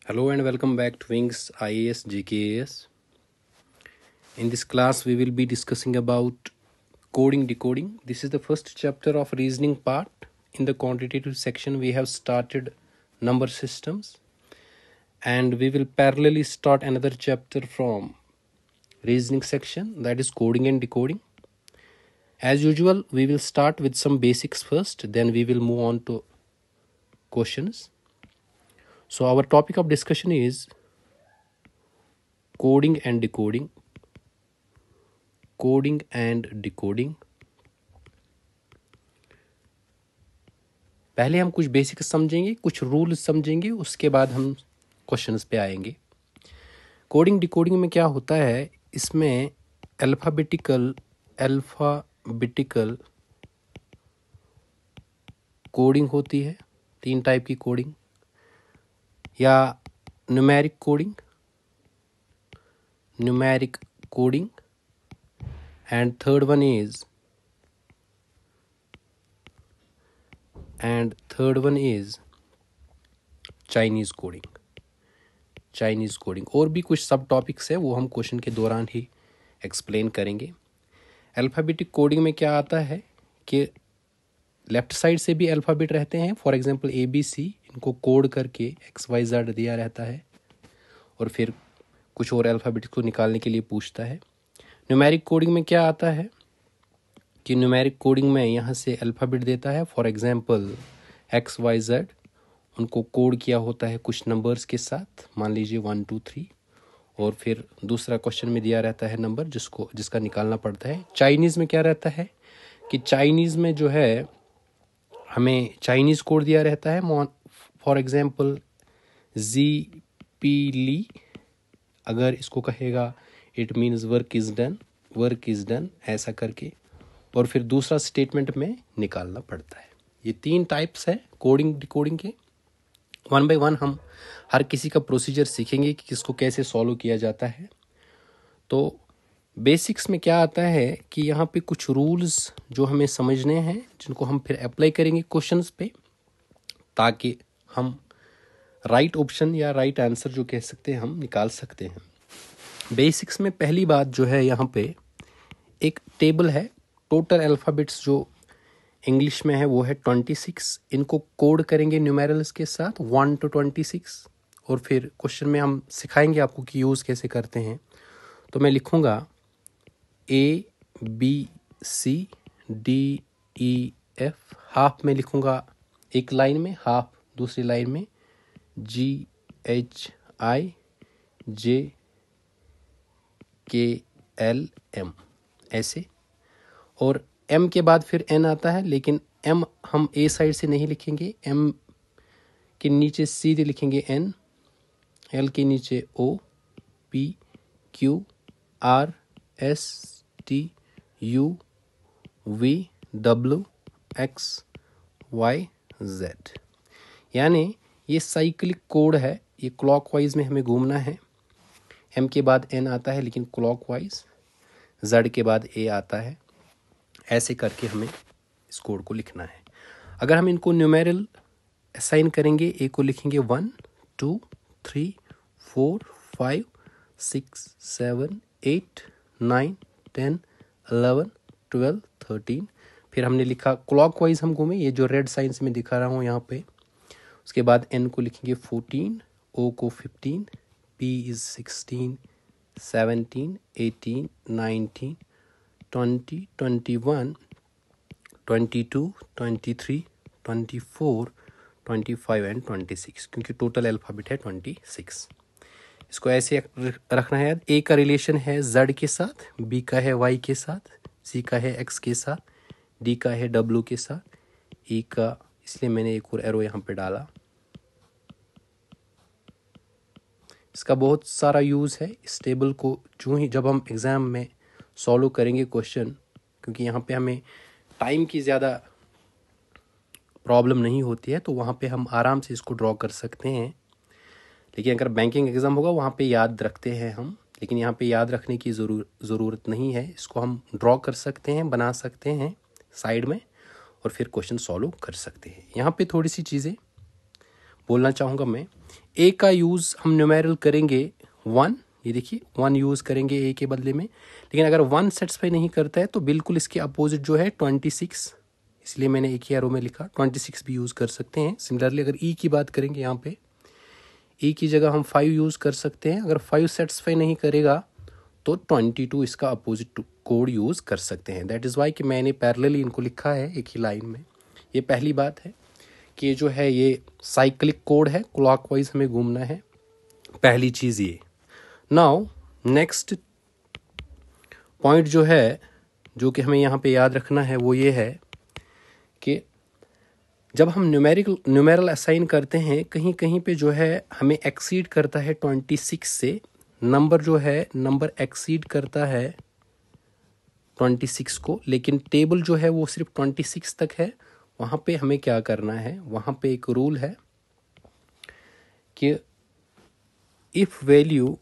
Hello and welcome back to Wings IAS GKAS. In this class, we will be discussing about coding decoding. This is the first chapter of reasoning part. In the quantitative section, we have started number systems, and we will parallelly start another chapter from reasoning section, that is coding and decoding. As usual, we will start with some basics first, then we will move on to questions. So our topic of discussion is coding and decoding. Coding and decoding. पहले हम कुछ basics समझेंगे, कुछ rules समझेंगे, उसके बाद हम questions पे आएंगे। कोडिंग डिकोडिंग में क्या होता है, इसमें अल्फ़ाबेटिकल कोडिंग होती है। तीन टाइप की कोडिंग, या numeric coding and third one is Chinese coding. और भी कुछ सब टॉपिक्स है, वो हम क्वेश्चन के दौरान ही एक्सप्लेन करेंगे। अल्फ़ाबेटिक कोडिंग में क्या आता है कि लेफ्ट साइड से भी अल्फ़ाबेट रहते हैं, फॉर एग्जांपल ABC, इनको कोड करके XYZ दिया रहता है, और फिर कुछ और अल्फ़ाबेट को निकालने के लिए पूछता है। न्यूमेरिक कोडिंग में क्या आता है कि न्यूमेरिक कोडिंग में यहाँ से अल्फ़ाबेट देता है, फॉर एग्जांपल XYZ, उनको कोड किया होता है कुछ नंबर्स के साथ, मान लीजिए 1 2 3, और फिर दूसरा क्वेश्चन में दिया रहता है नंबर जिसका निकालना पड़ता है। चाइनीज़ में क्या रहता है कि चाइनीज़ में जो है हमें चाइनीज़ कोड दिया रहता है, फॉर एग्जांपल ZPLI, अगर इसको कहेगा it means work is done ऐसा करके, और फिर दूसरा स्टेटमेंट में निकालना पड़ता है। ये तीन टाइप्स है कोडिंग डिकोडिंग के। वन बाय वन हम हर किसी का प्रोसीजर सीखेंगे कि किसको कैसे सॉल्व किया जाता है। तो बेसिक्स में क्या आता है कि यहाँ पे कुछ रूल्स जो हमें समझने हैं, जिनको हम फिर अप्लाई करेंगे क्वेश्चंस पे, ताकि हम राइट ऑप्शन या राइट आंसर जो कह सकते हैं हम निकाल सकते हैं। बेसिक्स में पहली बात जो है, यहाँ पे एक टेबल है, टोटल अल्फ़ाबेट्स जो इंग्लिश में है वो है 26। इनको कोड करेंगे न्यूमेरल्स के साथ 1 to 26, और फिर क्वेश्चन में हम सिखाएंगे आपको कि यूज़ कैसे करते हैं। तो मैं लिखूँगा ABCDEF, हाफ में लिखूँगा एक लाइन में, हाफ दूसरी लाइन में, GHIJKLM ऐसे, और M के बाद फिर N आता है, लेकिन M हम A साइड से नहीं लिखेंगे, M के नीचे सीधे लिखेंगे N, L के नीचे O, P Q R S T U V W X Y Z। यानी ये साइक्लिक कोड है, ये क्लॉकवाइज में हमें घूमना है। M के बाद N आता है लेकिन क्लॉकवाइज, Z के बाद A आता है, ऐसे करके हमें इस कोड को लिखना है। अगर हम इनको न्यूमेरल असाइन करेंगे, A को लिखेंगे 1 2 3 4 5 6 7 8 9 10 11 12 13, फिर हमने लिखा क्लॉकवाइज हम घूमे, ये जो रेड साइन से मैं दिखा रहा हूँ यहाँ पे। उसके बाद N को लिखेंगे 14, O को 15, P is 16 17 18 19 20 21 22 23 24 25 एंड 26, क्योंकि टोटल अल्फ़ाबेट है 26। इसको ऐसे रखना है। A का रिलेशन है Z के साथ, B का है Y के साथ, C का है X के साथ, D का है W के साथ, E का, इसलिए मैंने एक और एरो यहाँ पे डाला। इसका बहुत सारा यूज़ है। इस टेबल को जब हम एग्ज़ाम में सॉल्व करेंगे क्वेश्चन, क्योंकि यहाँ पे हमें टाइम की ज़्यादा प्रॉब्लम नहीं होती है, तो वहाँ पे हम आराम से इसको ड्रॉ कर सकते हैं। लेकिन अगर बैंकिंग एग्ज़ाम होगा वहाँ पे याद रखते हैं हम, लेकिन यहाँ पे याद रखने की ज़रूरत नहीं है। इसको हम ड्रॉ कर सकते हैं, बना सकते हैं साइड में, और फिर क्वेश्चन सॉल्व कर सकते हैं। यहाँ पे थोड़ी सी चीज़ें बोलना चाहूँगा मैं। ए का यूज़ हम न्यूमेरल करेंगे 1, ये देखिए 1 यूज़ करेंगे ए के बदले में, लेकिन अगर 1 सेटिस्फाई नहीं करता है तो बिल्कुल इसके अपोजिट जो है 26, इसलिए मैंने एक ही एरो में लिखा, 26 भी यूज़ कर सकते हैं। सिमिलरली अगर ई की बात करेंगे, यहाँ पे ई की जगह हम 5 यूज़ कर सकते हैं। अगर 5 सेटिस्फाई नहीं करेगा तो 22 इसका अपोजिट कोड यूज़ कर सकते हैं। दैट इज़ वाई कि मैंने पैरेलली इनको लिखा है एक ही लाइन में। ये पहली बात है कि जो है ये साइक्लिक कोड है, क्लॉकवाइज हमें घूमना है, पहली चीज़ ये। नाउ नेक्स्ट पॉइंट जो है, जो कि हमें यहाँ पे याद रखना है, वो ये है कि जब हम न्यूमेरल असाइन करते हैं, कहीं कहीं पे जो है हमें एक्सीड करता है 26 से, नंबर जो है नंबर एक्सीड करता है 26 को, लेकिन टेबल जो है वो सिर्फ 26 तक है। वहाँ पे हमें क्या करना है, वहाँ पे एक रूल है कि इफ़ वैल्यू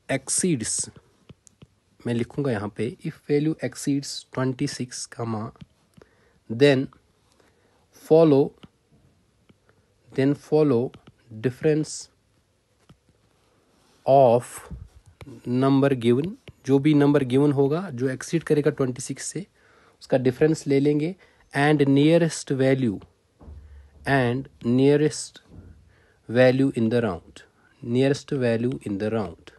एक्सीड्स, मैं लिखूँगा यहाँ पे, if value exceeds 26, then follow difference of number given. जो भी नंबर गिवन होगा जो एक्सीड करेगा 26 से, उसका डिफरेंस ले लेंगे, and nearest value in the round. Nearest value in the round,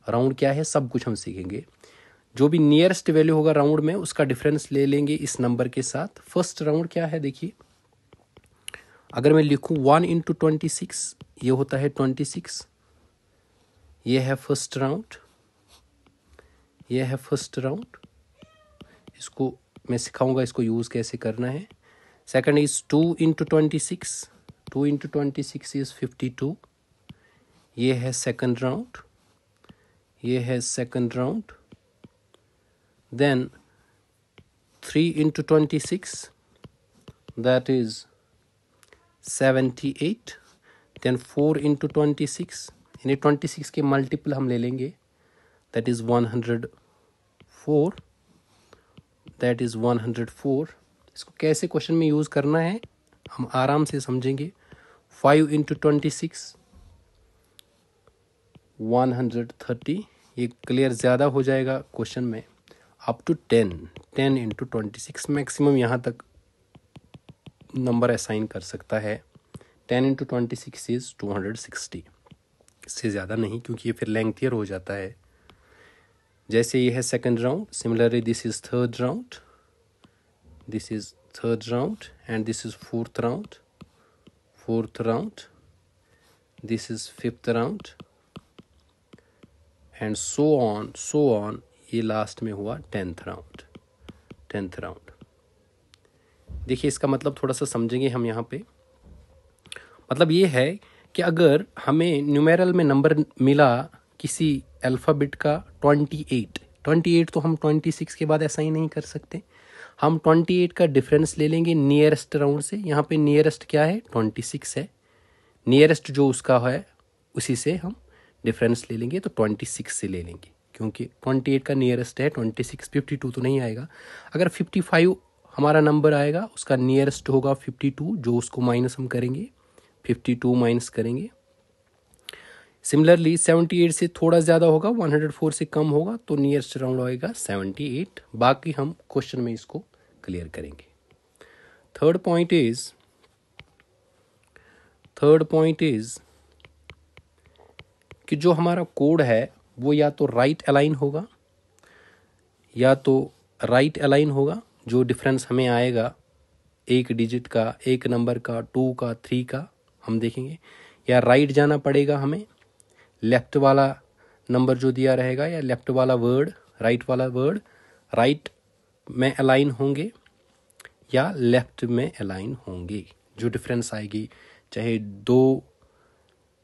round क्या है सब कुछ हम सीखेंगे। जो भी नियरेस्ट वैल्यू होगा राउंड में, उसका डिफरेंस ले लेंगे इस नंबर के साथ। फर्स्ट राउंड क्या है देखिए, अगर मैं लिखूं 1 इंटू 26, ये होता है 26, ये है फर्स्ट राउंड, ये है फर्स्ट राउंड। इसको मैं सिखाऊंगा इसको यूज़ कैसे करना है। Second is 2 into 26, 2 into 26 is 52, ये है सेकंड राउंड, ये है second round. Then 3 into 26, that is 78। Then 4 into 26, यानी 26 के मल्टीपल हम ले लेंगे, दैट इज़ 104, दैट इज़ 104। इसको कैसे क्वेश्चन में यूज़ करना है हम आराम से समझेंगे। 5 इंटू 26, 130, ये क्लियर ज़्यादा हो जाएगा क्वेश्चन में। अप टू 10 इंटू 26, मैक्सिमम यहाँ तक नंबर असाइन कर सकता है। 10 इंटू 26 इज़ 260, इससे ज़्यादा नहीं, क्योंकि ये फिर लेंथियर हो जाता है। जैसे ये है second round, similarly this is third round, this is third round, and this is fourth round, this is fifth round, and so on, ये लास्ट में हुआ 10th राउंड। देखिए इसका मतलब थोड़ा सा समझेंगे हम यहाँ पे। मतलब ये है कि अगर हमें न्यूमेरल में नंबर मिला किसी अल्फ़ाबेट का 28, तो हम 26 के बाद ऐसा ही नहीं कर सकते। हम 28 का डिफरेंस ले लेंगे नियरेस्ट राउंड से। यहाँ पे नियरेस्ट क्या है, 26 है। नियरेस्ट जो उसका है उसी से हम डिफरेंस ले लेंगे, तो 26 से ले लेंगे, क्योंकि 28 का नियरेस्ट है 26। 52 तो नहीं आएगा। अगर 55 हमारा नंबर आएगा, उसका नियरेस्ट होगा 52, जो उसको माइनस हम करेंगे, 52 माइनस करेंगे। सिमिलरली 78 से थोड़ा ज़्यादा होगा, 104 से कम होगा, तो नियरेस्ट राउंड आएगा 78। बाकी हम क्वेश्चन में इसको क्लियर करेंगे। थर्ड पॉइंट इज कि जो हमारा कोड है वो या तो राइट अलाइन होगा, जो डिफरेंस हमें आएगा एक डिजिट का, एक नंबर का, 2 का, 3 का, हम देखेंगे। या राइट जाना पड़ेगा हमें, लेफ्ट वाला नंबर जो दिया रहेगा या लेफ्ट वाला वर्ड, राइट वाला वर्ड राइट में अलाइन होंगे या लेफ्ट में अलाइन होंगे। जो डिफरेंस आएगी, चाहे 2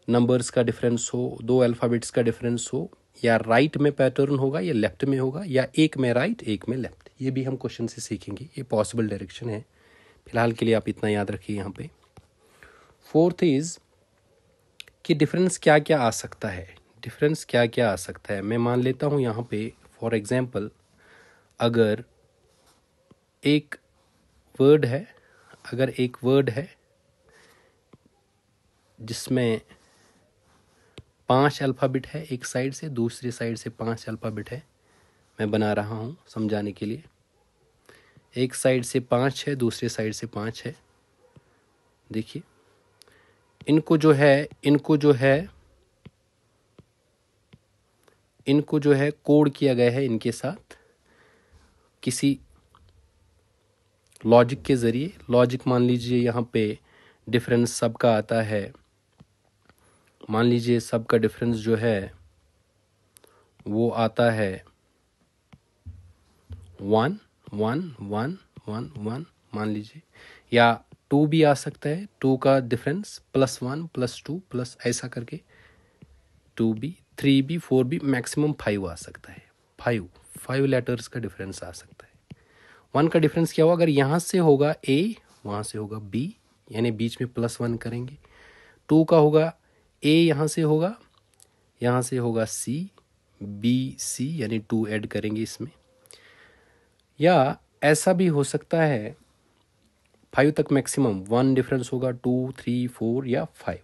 नंबर्स का डिफरेंस हो, 2 अल्फ़ाबेट्स का डिफरेंस हो, या राइट में पैटर्न होगा या लेफ्ट में होगा, या एक में राइट एक में लेफ्ट, ये भी हम क्वेश्चन से सीखेंगे। ये पॉसिबल डायरेक्शन है। फिलहाल के लिए आप इतना याद रखिए यहाँ पे। फोर्थ इज कि डिफरेंस क्या क्या आ सकता है। मैं मान लेता हूँ यहाँ पे फॉर एग्जांपल, अगर एक वर्ड है जिसमें 5 अल्फ़ाबेट है एक साइड से, दूसरी साइड से 5 अल्फ़ाबेट है। मैं बना रहा हूँ समझाने के लिए। एक साइड से 5 है, दूसरी साइड से 5 है। देखिए इनको जो है कोड किया गया है इनके साथ किसी लॉजिक के ज़रिए। लॉजिक मान लीजिए यहाँ पे डिफरेंस सबका आता है। मान लीजिए सबका डिफरेंस जो है वो आता है 1 1 1 1 1 मान लीजिए, या 2 भी आ सकता है। 2 का डिफरेंस +1 +2 प्लस ऐसा करके 2b 3b 4b मैक्सिमम 5 आ सकता है। 5 लेटर्स का डिफरेंस आ सकता है। 1 का डिफरेंस क्या होगा? अगर यहाँ से होगा a, वहाँ से होगा b, यानी बीच में +1 करेंगे। 2 का होगा a, यहाँ से होगा c, b c, यानी 2 ऐड करेंगे इसमें। या ऐसा भी हो सकता है 5 तक मैक्सिमम 1 डिफरेंस होगा, 2 3 4 या 5।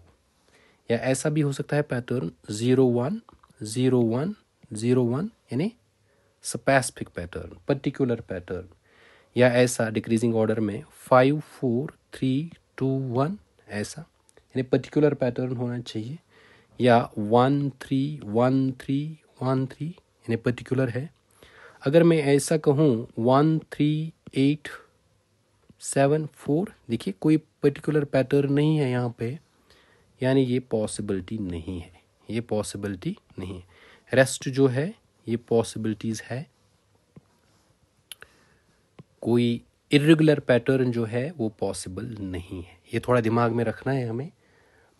या ऐसा भी हो सकता है पैटर्न 0 1 0 1 0 1, यानी स्पेसिफिक पैटर्न, पर्टिकुलर पैटर्न। या ऐसा डिक्रीजिंग ऑर्डर में 5 4 3 2 1, ऐसा यानी पर्टिकुलर पैटर्न होना चाहिए। या 1 3 1 3 1 3, यानी पर्टिकुलर है। अगर मैं ऐसा कहूँ 1 3 8 7 4, देखिए कोई पर्टिकुलर पैटर्न नहीं है यहाँ पे, यानी ये पॉसिबिलिटी नहीं है, ये पॉसिबिलिटी नहीं है। रेस्ट जो है ये पॉसिबिलिटीज़ है। कोई इर्रेगुलर पैटर्न जो है वो पॉसिबल नहीं है। ये थोड़ा दिमाग में रखना है हमें।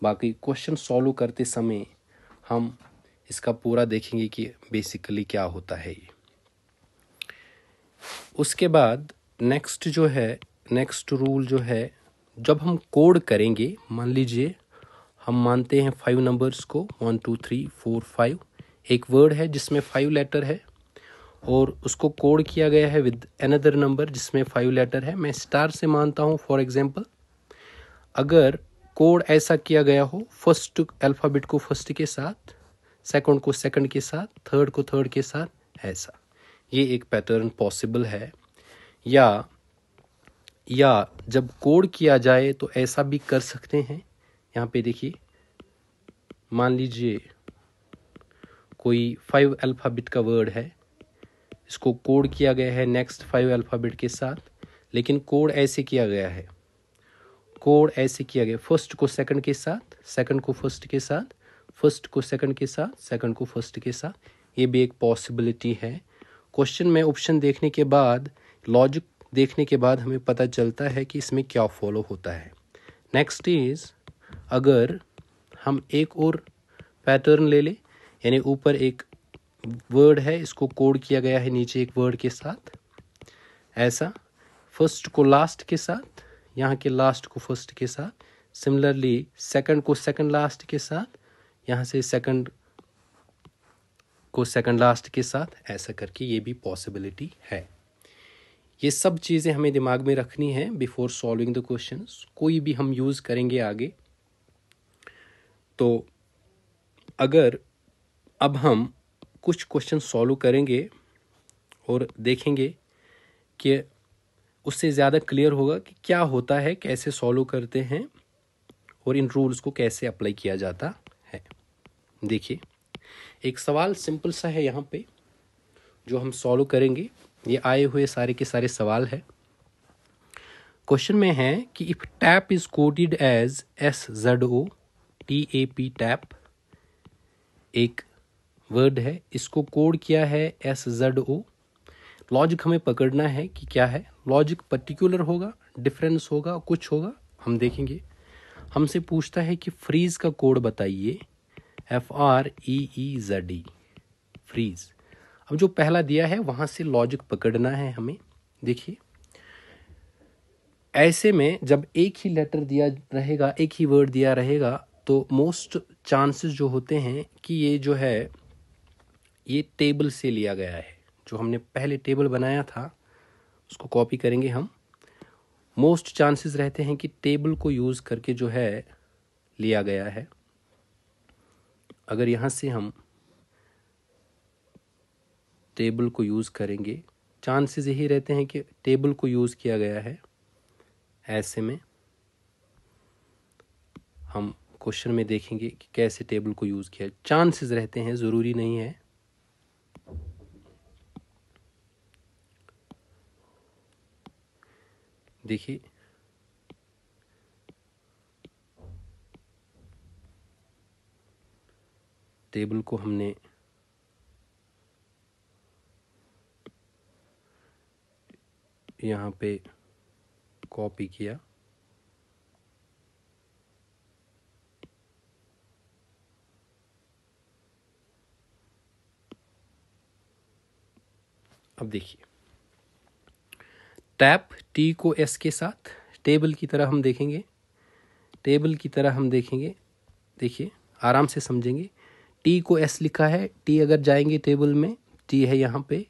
बाकी क्वेश्चन सॉल्व करते समय हम इसका पूरा देखेंगे कि बेसिकली क्या होता है ये। उसके बाद नेक्स्ट रूल जो है, जब हम कोड करेंगे, मान लीजिए हम मानते हैं 5 नंबर्स को 1 2 3 4 5। एक वर्ड है जिसमें 5 लेटर है और उसको कोड किया गया है विद अनदर नंबर जिसमें 5 लेटर है। मैं स्टार से मानता हूँ फॉर एग्जांपल। अगर कोड ऐसा किया गया हो, फर्स्ट अल्फ़ाबेट को फर्स्ट के साथ, सेकंड को सेकंड के साथ, थर्ड को थर्ड के साथ, ऐसा, ये एक पैटर्न पॉसिबल है। या जब कोड किया जाए तो ऐसा भी कर सकते हैं। यहाँ पे देखिए, मान लीजिए कोई 5 अल्फ़ाबेट का वर्ड है, इसको कोड किया गया है नेक्स्ट 5 अल्फ़ाबेट के साथ, लेकिन कोड ऐसे किया गया, फर्स्ट को सेकंड के साथ, सेकंड को फर्स्ट के साथ, फर्स्ट को सेकंड के साथ, सेकंड को फर्स्ट के साथ। ये भी एक पॉसिबिलिटी है। क्वेश्चन में ऑप्शन देखने के बाद, लॉजिक देखने के बाद हमें पता चलता है कि इसमें क्या फॉलो होता है। नेक्स्ट इज, अगर हम एक और पैटर्न ले लें, यानी ऊपर एक वर्ड है, इसको कोड किया गया है नीचे एक वर्ड के साथ, ऐसा, फर्स्ट को लास्ट के साथ, यहाँ के लास्ट को फर्स्ट के साथ, सिमिलरली सेकंड को सेकंड लास्ट के साथ, यहाँ से सेकंड को सेकंड लास्ट के साथ, ऐसा करके ये भी पॉसिबिलिटी है। ये सब चीज़ें हमें दिमाग में रखनी है बिफोर सॉल्विंग द क्वेश्चंस। कोई भी हम यूज़ करेंगे आगे। तो अगर अब हम कुछ क्वेश्चन सॉल्व करेंगे और देखेंगे कि उससे ज़्यादा क्लियर होगा कि क्या होता है, कैसे सॉल्व करते हैं और इन रूल्स को कैसे अप्लाई किया जाता है। देखिए, एक सवाल सिंपल सा है यहाँ पे जो हम सॉल्व करेंगे। ये आए हुए सारे के सारे सवाल है। क्वेश्चन में है कि if tap is coded as SZO TAP tap, एक वर्ड है, इसको कोड किया है SZO। लॉजिक हमें पकड़ना है कि क्या है। लॉजिक पर्टिकुलर होगा, डिफरेंस होगा, कुछ होगा, हम देखेंगे। हमसे पूछता है कि फ्रीज का कोड बताइए, FREEZE, फ्रीज। अब जो पहला दिया है वहाँ से लॉजिक पकड़ना है हमें। देखिए, ऐसे में जब एक ही लेटर दिया रहेगा, एक ही वर्ड दिया रहेगा, तो मोस्ट चांसेस जो होते हैं कि ये जो है ये टेबल से लिया गया है। जो हमने पहले टेबल बनाया था उसको कॉपी करेंगे हम। मोस्ट चांसेस रहते हैं कि टेबल को यूज़ करके जो है लिया गया है। अगर यहाँ से हम टेबल को यूज़ करेंगे, चांसेस यही रहते हैं कि टेबल को यूज़ किया गया है। ऐसे में हम क्वेश्चन में देखेंगे कि कैसे टेबल को यूज़ किया, चांसेस रहते हैं, ज़रूरी नहीं है। देखिए टेबल को हमने यहाँ पे कॉपी किया, अब देखिए टैप टी को एस के साथ टेबल की तरह हम देखेंगे, टेबल की तरह हम देखेंगे। देखिए आराम से समझेंगे। टी को एस लिखा है, टी अगर जाएंगे टेबल में, टी है यहाँ पे,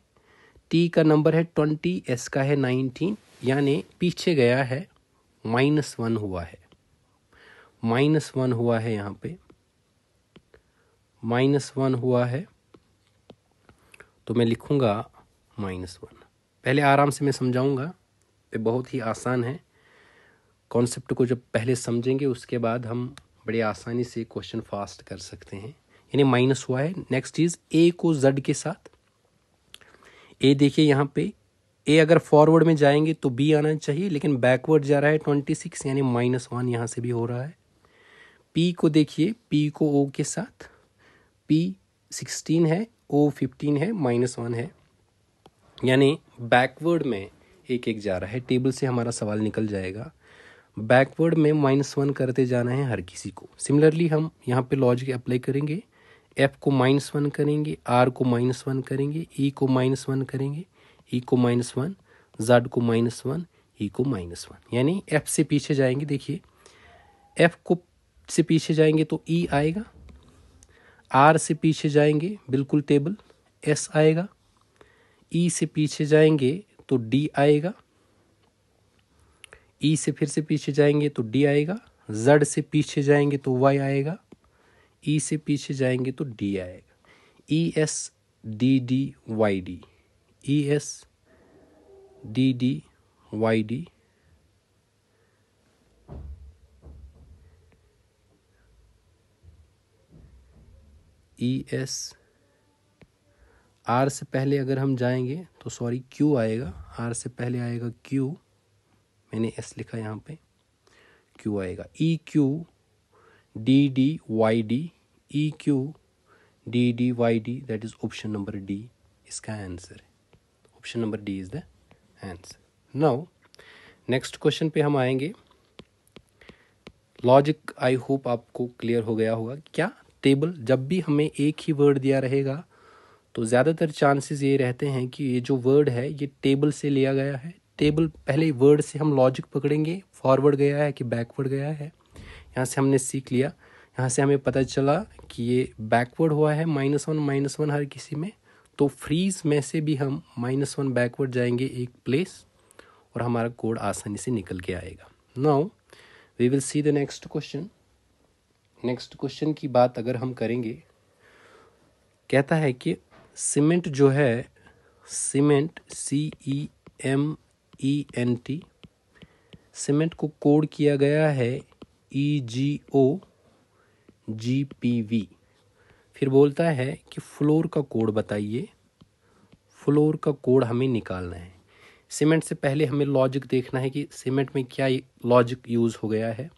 टी का नंबर है 20, एस का है 19, यानी पीछे गया है -1 हुआ है, -1 हुआ है, यहाँ पे -1 हुआ है, तो मैं लिखूँगा -1। पहले आराम से मैं समझाऊँगा, ये बहुत ही आसान है। कॉन्सेप्ट को जब पहले समझेंगे उसके बाद हम बड़े आसानी से क्वेश्चन फास्ट कर सकते हैं। यानी माइनस हुआ है। नेक्स्ट चीज़ ए को जेड के साथ, ए देखिए यहाँ पे, ए अगर फॉरवर्ड में जाएंगे तो बी आना चाहिए, लेकिन बैकवर्ड जा रहा है 26, यानी -1 यहाँ से भी हो रहा है। पी को देखिए, पी को ओ के साथ, पी 16 है, ओ 15 है, -1 है, यानी बैकवर्ड में एक एक जा रहा है। टेबल से हमारा सवाल निकल जाएगा। बैकवर्ड में -1 करते जाना है हर किसी को। सिमिलरली हम यहाँ पे लॉजिक अप्लाई करेंगे, एफ को -1 करेंगे, आर को -1 करेंगे, ई को -1 करेंगे, ई को -1, जेड को -1, ई को -1, यानी एफ से पीछे जाएंगे। देखिए एफ को से पीछे जाएंगे तो ई आएगा, आर से पीछे जाएंगे बिल्कुल टेबल, एस आएगा, ई से पीछे जाएंगे तो डी आएगा, ई से फिर से पीछे जाएंगे तो डी आएगा, जेड से पीछे जाएंगे तो वाई आएगा, ई से पीछे जाएंगे तो डी आएगा। E S D D Y D, E S D D Y D, E S, R से पहले अगर हम जाएंगे तो सॉरी क्यू आएगा, आर से पहले आएगा क्यू, मैंने एस लिखा यहाँ पे, क्यू आएगा, E Q D D Y D, E Q D D Y D, that is option number D इसका आंसर है। Option number D is the answer. Now next question पे हम आएंगे। लॉजिक आई होप आपको clear हो गया होगा। क्या टेबल, जब भी हमें एक ही वर्ड दिया रहेगा तो ज़्यादातर चांसेस ये रहते हैं कि ये जो वर्ड है ये टेबल से लिया गया है। टेबल पहले वर्ड से हम लॉजिक पकड़ेंगे, फॉरवर्ड गया है कि बैकवर्ड गया है, यहाँ से हमने सीख लिया। यहाँ से हमें पता चला कि ये बैकवर्ड हुआ है, -1 हर किसी में, तो फ्रीज में से भी हम -1 बैकवर्ड जाएंगे एक प्लेस और हमारा कोड आसानी से निकल के आएगा। Now we will see the next question. Next question की बात अगर हम करेंगे, कहता है कि सीमेंट जो है, सीमेंट CEMENT, सीमेंट को कोड किया गया है EGOGPV। फिर बोलता है कि फ्लोर का कोड बताइए, फ्लोर का कोड हमें निकालना है। सीमेंट से पहले हमें लॉजिक देखना है कि सीमेंट में क्या लॉजिक यूज़ हो गया है।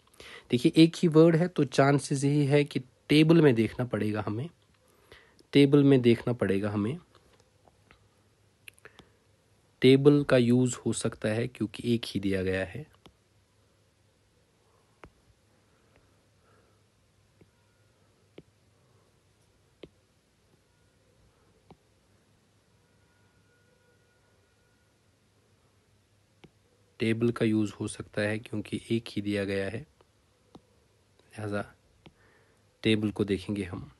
देखिए एक ही वर्ड है तो चांसेस यही है कि टेबल में देखना पड़ेगा हमें, टेबल में देखना पड़ेगा हमें, टेबल का यूज़ हो सकता है क्योंकि एक ही दिया गया है। टेबल का यूज़ हो सकता है क्योंकि एक ही दिया गया है, लिहाजा टेबल को देखेंगे हम।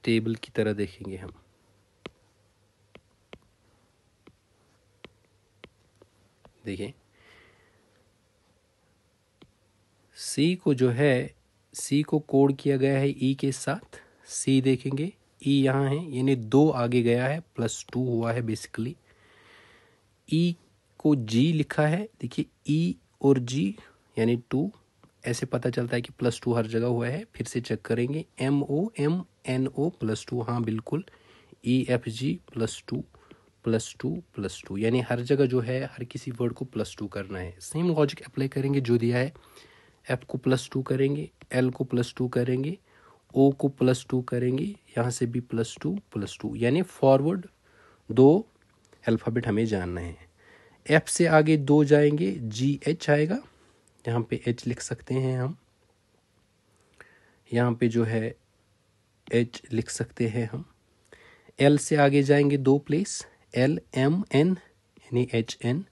टेबल की तरह देखेंगे हम। देखिए सी को जो है, सी को कोड किया गया है ई के साथ। सी देखेंगे ई यहाँ है, यानी 2 आगे गया है, +2 हुआ है बेसिकली। ई को जी लिखा है, देखिए ई और जी यानी 2, ऐसे पता चलता है कि +2 हर जगह हुआ है। फिर से चेक करेंगे, MO +2, हाँ बिल्कुल, EFG +2 +2 +2, यानी हर जगह जो है हर किसी वर्ड को +2 करना है। सेम लॉजिक अप्लाई करेंगे जो दिया है, F को +2 करेंगे, L को +2 करेंगे, O को +2 करेंगे, यहाँ से भी +2 +2, यानी फॉरवर्ड 2 अल्फ़ाबेट हमें जानना है। F से आगे 2 जाएंगे, GH आएगा, यहाँ पे H लिख सकते हैं हम, यहाँ पे जो है H लिख सकते हैं हम। L से आगे जाएंगे 2 प्लेस, LMN यानी HN।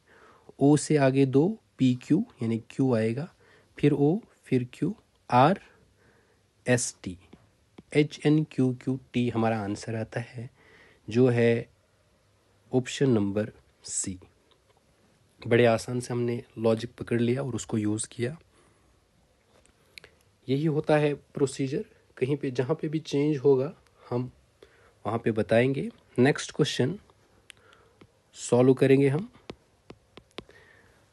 O से आगे 2, PQ यानी Q आएगा, फिर O, फिर Q, R S T, HNQQT हमारा आंसर आता है, जो है ऑप्शन नंबर सी। बड़े आसान से हमने लॉजिक पकड़ लिया और उसको यूज़ किया। यही होता है प्रोसीजर, कहीं पे जहाँ पे भी चेंज होगा हम वहाँ पे बताएंगे। नेक्स्ट क्वेश्चन सॉल्व करेंगे हम।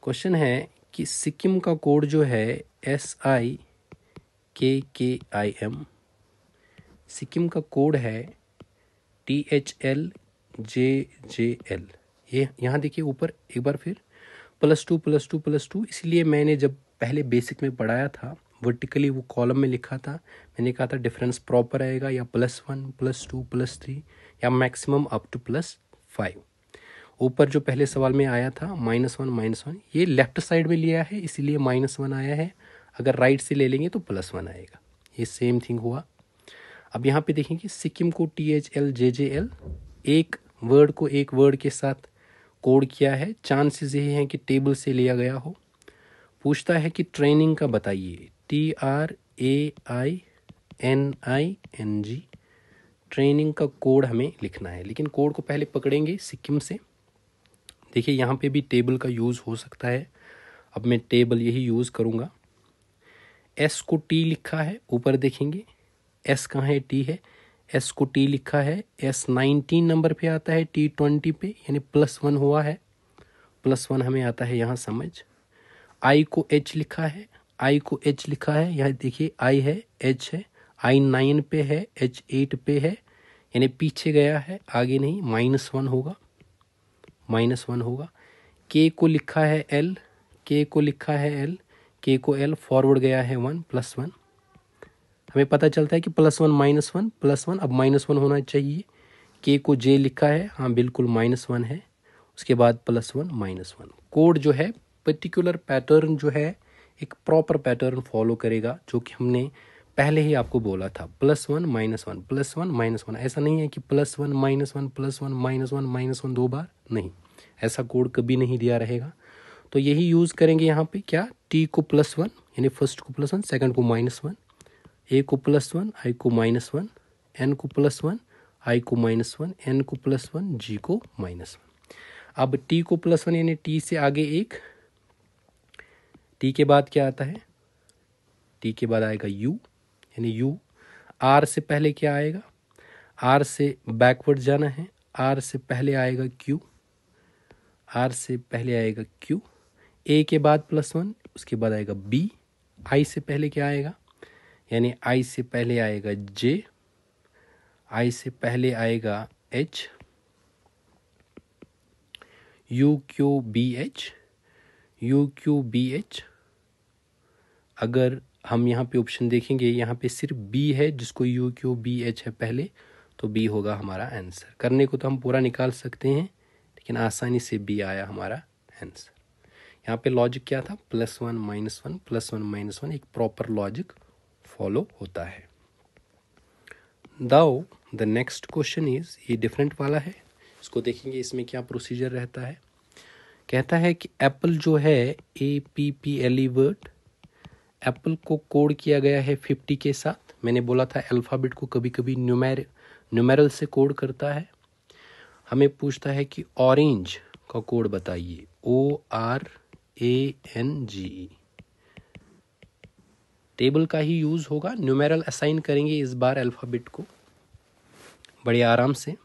क्वेश्चन है कि सिक्किम का कोड जो है SIKKIM, सिक्किम का कोड है THLJJL। ये यहाँ देखिए ऊपर एक बार फिर +2 +2 +2, इसलिए मैंने जब पहले बेसिक में पढ़ाया था वर्टिकली वो कॉलम में लिखा था, मैंने कहा था डिफरेंस प्रॉपर आएगा या +1 +2 +3 या मैक्सिमम अप टू +5। ऊपर जो पहले सवाल में आया था -1 ये लेफ्ट साइड में लिया है इसीलिए -1 आया है, अगर राइट से ले लेंगे तो +1 आएगा। ये सेम थिंग हुआ। अब यहाँ पे देखेंगे सिक्किम को THLJJL, एक वर्ड को एक वर्ड के साथ कोड किया है, चांसेस यही हैं कि टेबल से लिया गया हो। पूछता है कि ट्रेनिंग का बताइए, TRAINING, ट्रेनिंग का कोड हमें लिखना है, लेकिन कोड को पहले पकड़ेंगे सिक्किम से। देखिए यहाँ पे भी टेबल का यूज़ हो सकता है, अब मैं टेबल यही यूज़ करूँगा। S को T लिखा है, ऊपर देखेंगे S कहाँ है, T है, S को T लिखा है, S 19 नंबर पे आता है, T 20 पे, यानी +1 हुआ है, +1 हमें आता है यहाँ समझ। I को H लिखा है, I को H लिखा है, यहाँ देखिए I है, H है, I 9 पे है, H 8 पे है, यानी पीछे गया है आगे नहीं, -1 होगा, -1 होगा। K को लिखा है L, K को लिखा है L, K को L फॉरवर्ड गया है 1 +1, हमें पता चलता है कि +1 -1 +1, अब -1 होना चाहिए। K को J लिखा है, हाँ बिल्कुल -1 है, उसके बाद +1 -1। कोड जो है पर्टिकुलर पैटर्न जो है एक प्रॉपर पैटर्न फॉलो करेगा, जो कि हमने पहले ही आपको बोला था, +1 -1 +1 -1। ऐसा नहीं है कि +1 -1 +1 -1 -1 2 बार, नहीं, ऐसा कोड कभी नहीं दिया रहेगा। तो यही यूज़ करेंगे यहाँ पे, क्या, T को +1 यानी फर्स्ट को +1, सेकंड को -1, A को +1, I को -1, N को +1, I को -1, N को +1, G को -1। अब T को +1 यानी T से आगे 1, T के बाद क्या आता है, T के बाद आएगा U, यानी U। R से पहले क्या आएगा, R से बैकवर्ड जाना है, R से पहले आएगा Q, R से पहले आएगा Q। A के बाद +1, उसके बाद आएगा B। I से पहले क्या आएगा, यानी I से पहले आएगा J, I से पहले आएगा H, UQBH, UQBH। अगर हम यहाँ पे ऑप्शन देखेंगे, यहाँ पे सिर्फ B है जिसको UQBH है पहले, तो B होगा हमारा आंसर। करने को तो हम पूरा निकाल सकते हैं, लेकिन आसानी से B आया हमारा आंसर। यहाँ पे लॉजिक क्या था, +1 -1 +1 -1, एक प्रॉपर लॉजिक फॉलो होता है। Now the next question is, ये डिफरेंट वाला है, इसको देखेंगे इसमें क्या प्रोसीजर रहता है। कहता है कि एप्पल जो है APPLE वर्ड, एप्पल को कोड किया गया है 50 के साथ। मैंने बोला था अल्फ़ाबेट को कभी कभी न्यूमेरल से कोड करता है। हमें पूछता है कि ऑरेंज का कोड बताइए, ORANGE। टेबल का ही यूज़ होगा, न्यूमेरल असाइन करेंगे इस बार अल्फ़ाबेट को बड़े आराम से।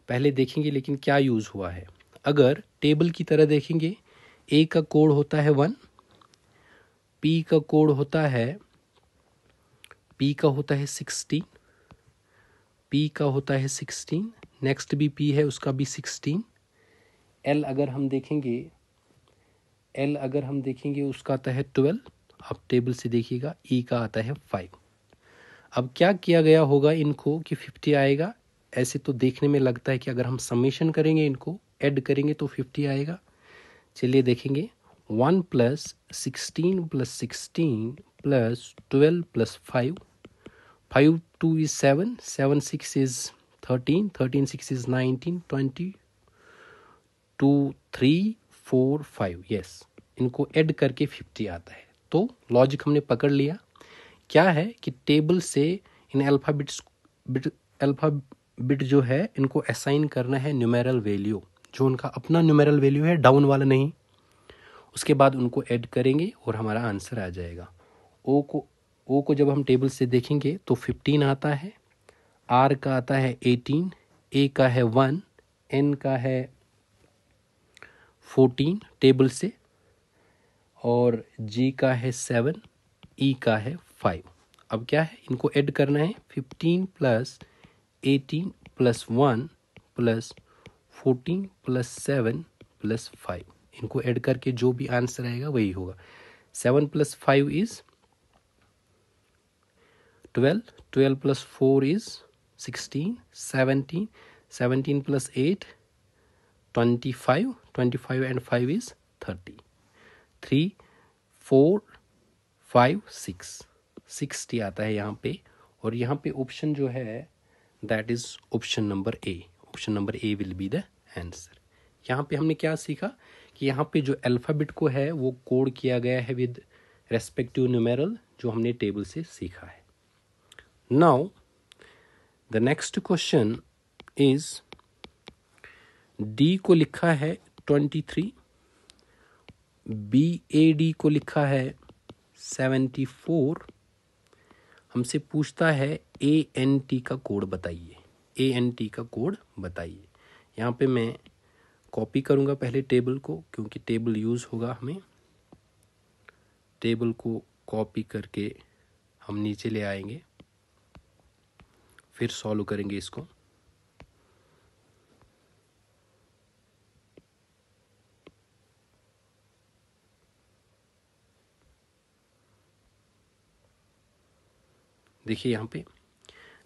पहले देखेंगे लेकिन क्या यूज़ हुआ है। अगर टेबल की तरह देखेंगे, ए का कोड होता है 1, पी का कोड होता है, पी का होता है 16, पी का होता है 16, नेक्स्ट भी पी है उसका भी 16। एल अगर हम देखेंगे उसका आता है 12। आप टेबल से देखिएगा, ई का आता है 5। अब क्या किया गया होगा इनको कि 50 आएगा। ऐसे तो देखने में लगता है कि अगर हम समेशन करेंगे, इनको ऐड करेंगे तो 50 आएगा। चलिए देखेंगे, 1 + 16 + 16 + 12 + 5, 5 2 is 7, 7 6 is 13, 13 6 is 19, 20, 2 3 4 5, यस, इनको ऐड करके 50 आता है। तो लॉजिक हमने पकड़ लिया। क्या है कि टेबल से इन अल्फ़ाबेट जो है इनको असाइन करना है न्यूमेरल वैल्यू, जो उनका अपना न्यूमेरल वैल्यू है, डाउन वाला नहीं। उसके बाद उनको ऐड करेंगे और हमारा आंसर आ जाएगा। ओ को जब हम टेबल से देखेंगे तो 15 आता है, आर का आता है 18, ए का है 1, एन का है 14 टेबल से, और जी का है 7, ई का है 5। अब क्या है, इनको ऐड करना है। 15 + 18 + 1 + 14 + 7 + 5, इनको ऐड करके जो भी आंसर आएगा वही होगा। 7 + 5 is 12, 12 + 4 is 16, 17, 17 + 8 25, 25 and 5 is 30, 3 4 5 6, 60 आता है यहाँ पे। और यहाँ पे ऑप्शन जो है that is option number A. Option number A will be the answer. यहाँ पे हमने क्या सीखा कि यहाँ पे जो अल्फ़ाबेट को है वो कोड किया गया है विद रेस्पेक्टिव न्यूमेरल, जो हमने टेबल से सीखा है। Now the next question is, D को लिखा है 23, BAD को लिखा है 74। हमसे पूछता है ANT का कोड बताइए। ANT का कोड बताइए। यहाँ पे मैं कॉपी करूँगा पहले टेबल को, क्योंकि टेबल यूज़ होगा हमें। टेबल को कॉपी करके हम नीचे ले आएंगे, फिर सॉल्व करेंगे इसको। देखिए यहाँ पे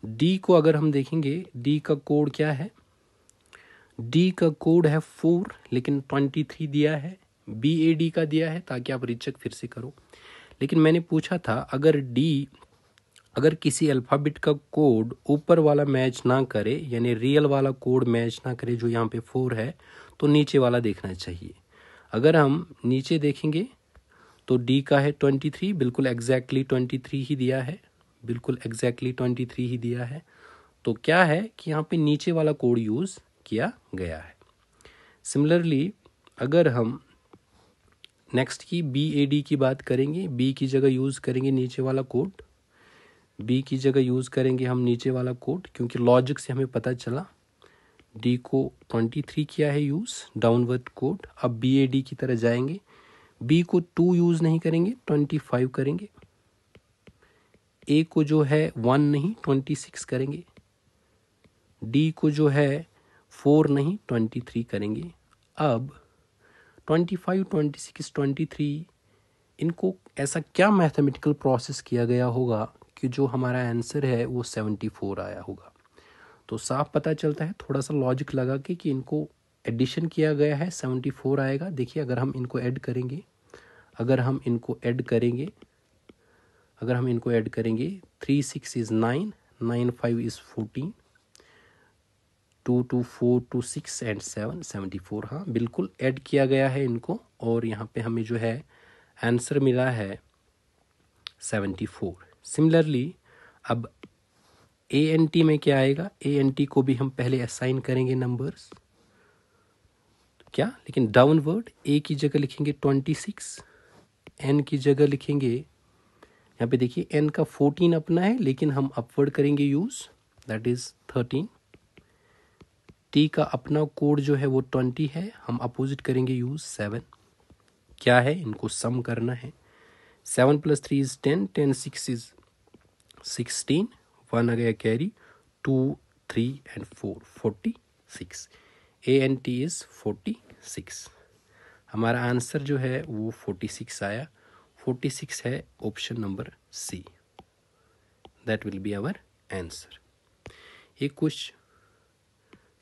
डी को अगर हम देखेंगे, डी का कोड क्या है, डी का कोड है 4, लेकिन 23 दिया है। BAD का दिया है, ताकि आप रीचेक फिर से करो। लेकिन मैंने पूछा था अगर किसी अल्फ़ाबेट का कोड ऊपर वाला मैच ना करे, यानी रियल वाला कोड मैच ना करे जो यहाँ पे 4 है, तो नीचे वाला देखना चाहिए। अगर हम नीचे देखेंगे तो डी का है 23, बिल्कुल एग्जैक्टली 23 ही दिया है, बिल्कुल एग्जैक्टली 23 ही दिया है। तो क्या है कि यहाँ पे नीचे वाला कोड यूज़ किया गया है। सिमिलरली अगर हम नेक्स्ट की BAD की बात करेंगे, बी की जगह यूज़ करेंगे नीचे वाला कोड, बी की जगह यूज़ करेंगे हम नीचे वाला कोड, क्योंकि लॉजिक से हमें पता चला डी को 23 किया है यूज़, डाउनवर्ड कोड। अब BAD की तरह जाएंगे, बी को 2 यूज़ नहीं करेंगे, 25 करेंगे। ए को जो है 1 नहीं 26 करेंगे। डी को जो है 4 नहीं 23 करेंगे। अब 25, 26, 23, इनको ऐसा क्या मैथमेटिकल प्रोसेस किया गया होगा कि जो हमारा आंसर है वो 74 आया होगा। तो साफ पता चलता है, थोड़ा सा लॉजिक लगा के, कि इनको एडिशन किया गया है, 74 आएगा। देखिए अगर हम इनको ऐड करेंगे, अगर हम इनको ऐड करेंगे 3 6 is 9, 9 5 is 14, 2 2 4 2 6 and 7 74। हाँ बिल्कुल ऐड किया गया है इनको, और यहाँ पे हमें जो है आंसर मिला है 74। सिमिलरली अब ANT में क्या आएगा, ANT को भी हम पहले असाइन करेंगे नंबर्स। क्या, लेकिन डाउनवर्ड ए की जगह लिखेंगे 26, एन की जगह लिखेंगे, यहाँ पे देखिए एन का 14 अपना है लेकिन हम अपवर्ड करेंगे यूज़, दैट इज़ 13। टी का अपना कोड जो है वो 20 है, हम अपोजिट करेंगे यूज़ 7। क्या है, इनको सम करना है। 7 + 3 इज़ 10, 10 6 इज़ 16, 1 आ गया carry, 2 3 and 4 46, A N T is 46। हमारा आंसर जो है वो 46 आया। 46 है option number C, that will be our answer. ये कुछ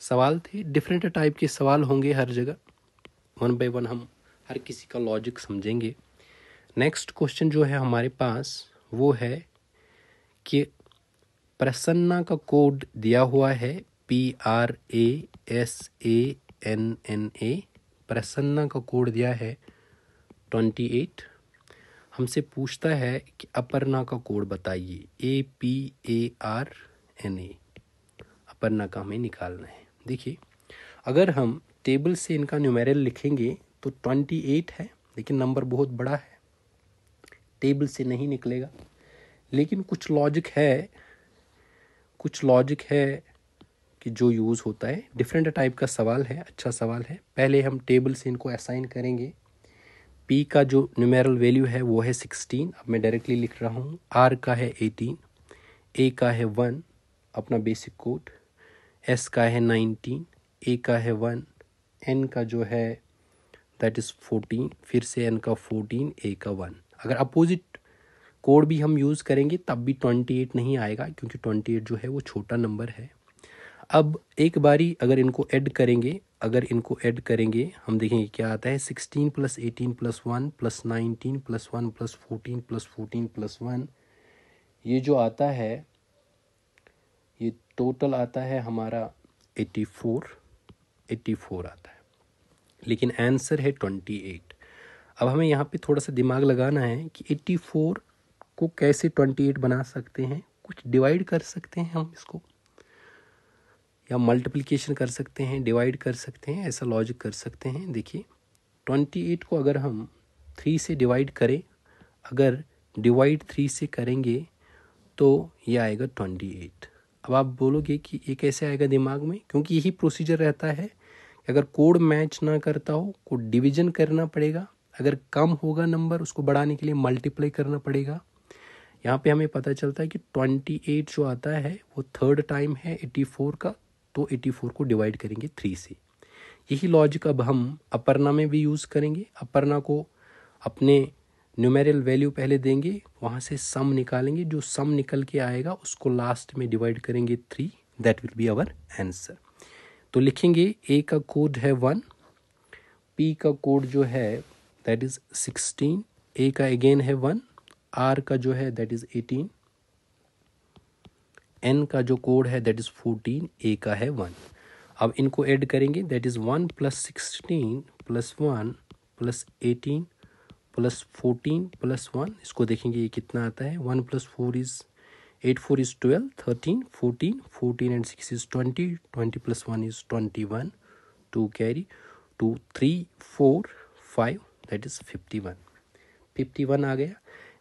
सवाल थे, डिफरेंट टाइप के सवाल होंगे हर जगह, वन बाय वन हम हर किसी का लॉजिक समझेंगे। नेक्स्ट क्वेश्चन जो है हमारे पास वो है कि प्रसन्ना का कोड दिया हुआ है PRASANNA, प्रसन्ना का कोड दिया है 28। हमसे पूछता है कि अपर्णा का कोड बताइए, APARNA, अपर्णा का हमें निकालना है। देखिए अगर हम टेबल से इनका न्यूमेरल लिखेंगे तो 28 है, लेकिन नंबर बहुत बड़ा है, टेबल से नहीं निकलेगा। लेकिन कुछ लॉजिक है कि जो यूज़ होता है, डिफरेंट टाइप का सवाल है, अच्छा सवाल है। पहले हम टेबल से इनको असाइन करेंगे। पी का जो न्यूमेरल वैल्यू है वो है 16, अब मैं डायरेक्टली लिख रहा हूँ। आर का है 18, ए का है 1 अपना बेसिक कोड, एस का है 19, ए का है 1, एन का जो है दैट इज़ 14, फिर से एन का 14, ए का 1। अगर अपोजिट कोड भी हम यूज़ करेंगे तब भी 28 नहीं आएगा, क्योंकि 28 जो है वो छोटा नंबर है। अब एक बारी अगर इनको ऐड करेंगे, हम देखेंगे क्या आता है। 16 + 18 + 1 + 19 + 1 + 14 + 14 + 1, ये जो आता है ये टोटल आता है हमारा 84 आता है, लेकिन आंसर है 28। अब हमें यहाँ पे थोड़ा सा दिमाग लगाना है कि 84 को कैसे 28 बना सकते हैं। कुछ डिवाइड कर सकते हैं हम इसको, या मल्टीप्लिकेशन कर सकते हैं, डिवाइड कर सकते हैं, ऐसा लॉजिक कर सकते हैं। देखिए 28 को अगर हम 3 से डिवाइड करें, अगर डिवाइड 3 से करेंगे तो ये आएगा 28। अब आप बोलोगे कि ये कैसे आएगा दिमाग में, क्योंकि यही प्रोसीजर रहता है। अगर कोड मैच ना करता हो को डिवीजन करना पड़ेगा, अगर कम होगा नंबर उसको बढ़ाने के लिए मल्टीप्लाई करना पड़ेगा। यहाँ पे हमें पता चलता है कि 28 जो आता है वो थर्ड टाइम है 84 का, तो 84 को डिवाइड करेंगे 3 से। यही लॉजिक अब हम अपर्णा में भी यूज़ करेंगे। अपर्णा को अपने न्यूमेरल वैल्यू पहले देंगे, वहाँ से सम निकालेंगे, जो सम निकल के आएगा उसको लास्ट में डिवाइड करेंगे 3, that will be our answer. तो लिखेंगे ए का कोड है 1, पी का कोड जो है दैट इज़ 16, ए का अगेन है 1, आर का जो है दैट इज़ 18, एन का जो कोड है दैट इज़ 14, ए का है 1। अब इनको ऐड करेंगे, दैट इज़ 1 + 16 + 1 + 18 + 14 + 1, इसको देखेंगे ये कितना आता है। 1 + 4 is 8, 4 is 12, 13, 14, 14 and 6 is 20, 20 + 1 is 21, 2 carry, 2 3 4 5 that is 51 आ गया।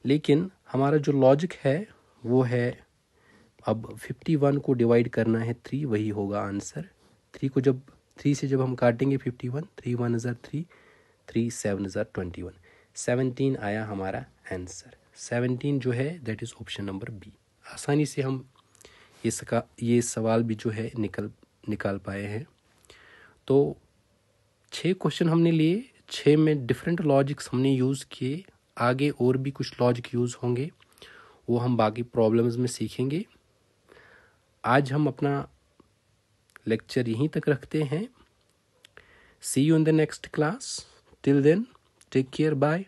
लेकिन हमारा जो लॉजिक है वो है, अब 51 को डिवाइड करना है 3, वही होगा आंसर। 3 से जब हम काटेंगे 51, 3 1 ज़ा 3, 3 7 ज़ा 21, 17 आया हमारा आंसर। 17 जो है that is option number B. आसानी से हम ये सवाल भी जो है निकाल पाए हैं। तो 6 क्वेश्चन हमने लिए, 6 में डिफरेंट लॉजिक्स हमने यूज़ किए। आगे और भी कुछ लॉजिक यूज़ होंगे, वो हम बाकी प्रॉब्लम्स में सीखेंगे। आज हम अपना लेक्चर यहीं तक रखते हैं। See you in the next class. Till then take care, bye.